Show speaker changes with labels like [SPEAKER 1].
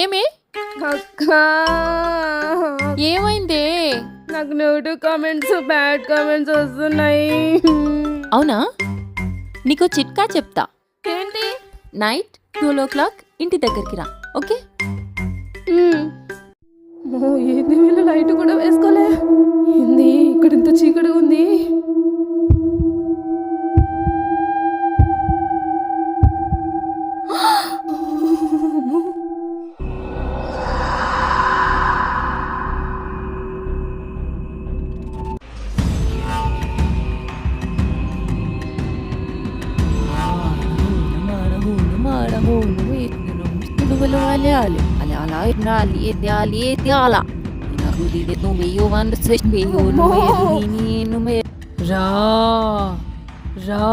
[SPEAKER 1] ఏమే
[SPEAKER 2] అక్క
[SPEAKER 1] ఏమైందే?
[SPEAKER 2] నాకు నెగిటివ్ కామెంట్స్ బ్యాడ్ కామెంట్స్ వస్తున్నాయి.
[SPEAKER 1] అవునా, నీకు చిట్కా చెప్తా.
[SPEAKER 2] ఏంటి?
[SPEAKER 1] నైట్ 12 ఇంటి దగ్గరికి రా, ఓకే?
[SPEAKER 2] ఏంది వీళ్ళు లైట్ కూడా వేసుకోలే. ఏంది ఇక్కడ ఇంత చీకటిగా ఉంది?
[SPEAKER 1] రా రా